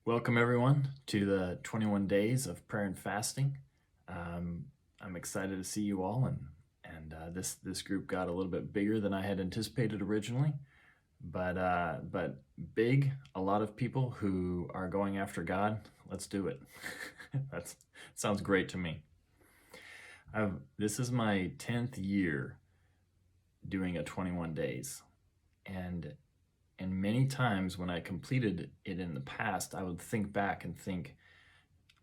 Welcome everyone to the 21 days of prayer and fasting. I'm excited to see you all, and this group got a little bit bigger than I had anticipated originally, but big. A lot of people who are going after God. Let's do it. That sounds great to me. This is my 10th year doing a 21 days, and many times when I completed it in the past, I would think back and think,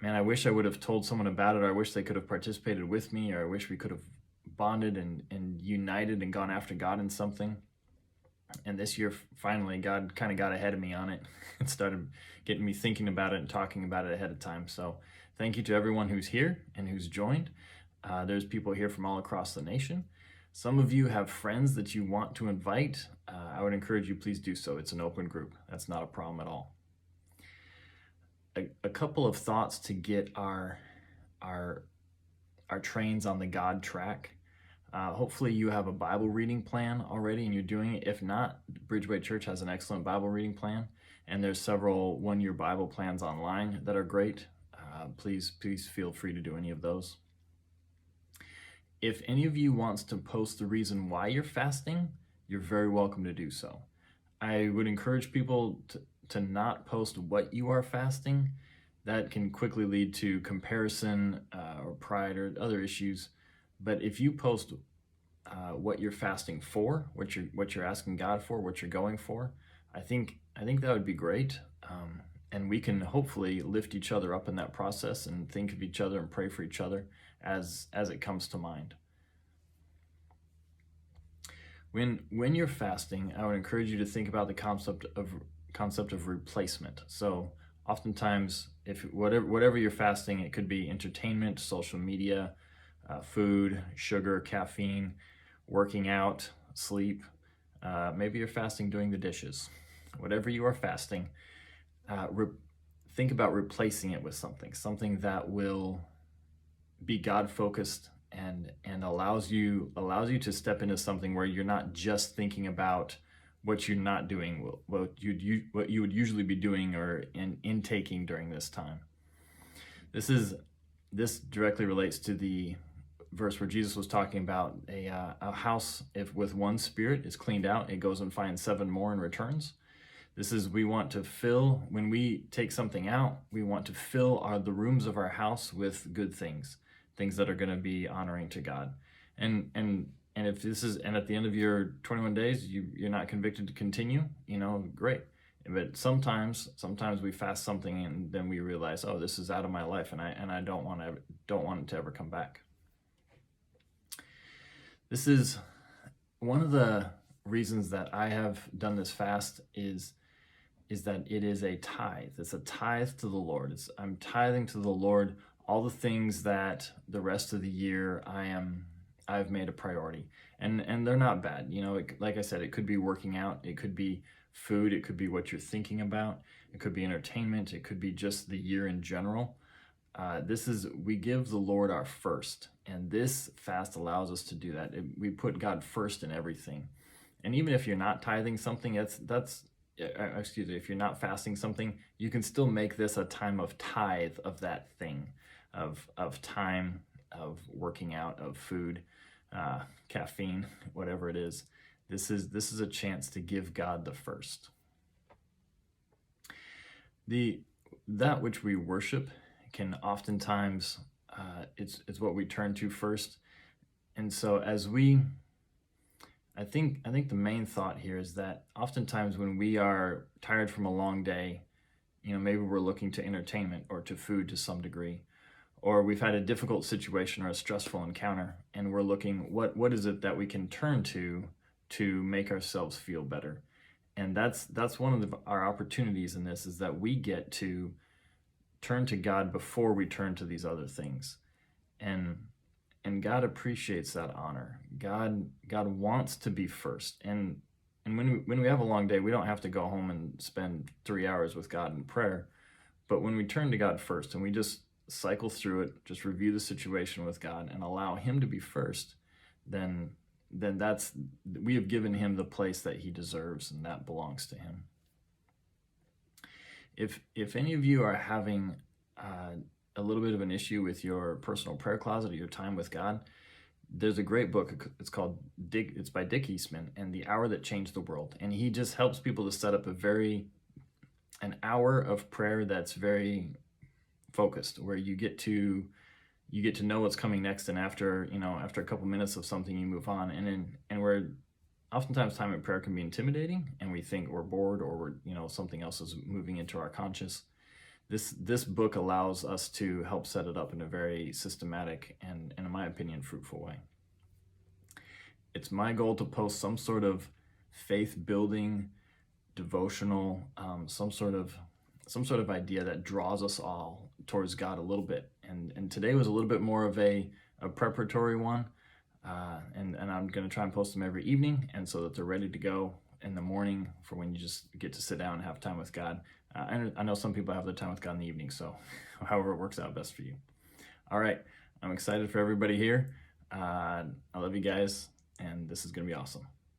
man, I wish I would have told someone about it, or I wish they could have participated with me, or I wish we could have bonded and united and gone after God in something. And this year, finally, God kind of got ahead of me on it and started getting me thinking about it and talking about it ahead of time. So thank you to everyone who's here and who's joined. There's people here from all across the nation. Some of you have friends that you want to invite. I would encourage you, please do so. It's an open group. That's not a problem at all. A couple of thoughts to get our trains on the God track. Hopefully you have a Bible reading plan already and you're doing it. If not, Bridgeway Church has an excellent Bible reading plan, and there's several one-year Bible plans online that are great. Please feel free to do any of those. If any of you wants to post the reason why you're fasting, you're very welcome to do so. I would encourage people to not post what you are fasting. That can quickly lead to comparison or pride or other issues. But if you post what you're fasting for, what you're asking God for, what you're going for, I think that would be great. And we can hopefully lift each other up in that process and think of each other and pray for each other as it comes to mind. When you're fasting, I would encourage you to think about the concept of replacement. So oftentimes, if whatever you're fasting, it could be entertainment, social media, food, sugar, caffeine, working out, sleep. Maybe you're fasting doing the dishes. Whatever you are fasting, think about replacing it with something that will be God focused and allows you to step into something where you're not just thinking about what you're not doing, what you would usually be doing or intaking during this time. This directly relates to the verse where Jesus was talking about a house, if with one spirit is cleaned out, it goes and finds 7 more and returns. We want to fill, when we take something out, we want to fill the rooms of our house with good things that are going to be honoring to God. And if at the end of your 21 days, you're not convicted to continue, great. But sometimes we fast something and then we realize, oh, this is out of my life, and I don't want it to ever come back. This is one of the reasons that I have done this fast is that it is a tithe. It's a tithe to the Lord. I'm tithing to the Lord all the things that the rest of the year I've made a priority, and they're not bad. Like I said, it could be working out, it could be food, it could be what you're thinking about, it could be entertainment, it could be just the year in general. We give the Lord our first, and this fast allows us to do that. We put God first in everything, and even if you're not tithing something, if you're not fasting something, you can still make this a time of tithe of that thing, of time, of working out, of food, caffeine, whatever it is. This is a chance to give God the first. That which we worship can oftentimes it's what we turn to first, and so I think the main thought here is that oftentimes when we are tired from a long day, maybe we're looking to entertainment or to food to some degree, or we've had a difficult situation or a stressful encounter, and we're looking, what is it that we can turn to make ourselves feel better? And that's one of our opportunities in this, is that we get to turn to God before we turn to these other things. And God appreciates that honor. God wants to be first. And when we have a long day, we don't have to go home and spend 3 hours with God in prayer. But when we turn to God first and we just cycle through it, just review the situation with God and allow Him to be first, then we have given Him the place that He deserves, and that belongs to Him. If any of you are having a little bit of an issue with your personal prayer closet or your time with God, there's a great book. It's by Dick Eastman, and The Hour That Changed the World. And he just helps people to set up an hour of prayer that's very focused, where you get to know what's coming next, and after a couple minutes of something, you move on. And where oftentimes time in prayer can be intimidating, and we think we're bored, or something else is moving into our conscious. This book allows us to help set it up in a very systematic and, in my opinion, fruitful way. It's my goal to post some sort of faith-building, devotional, some sort of idea that draws us all towards God a little bit. And today was a little bit more of a preparatory one, and I'm going to try and post them every evening, and so that they're ready to go in the morning for when you just get to sit down and have time with God. I know some people have their time with God in the evening, so however it works out best for you. All right, I'm excited for everybody here. I love you guys, and this is going to be awesome.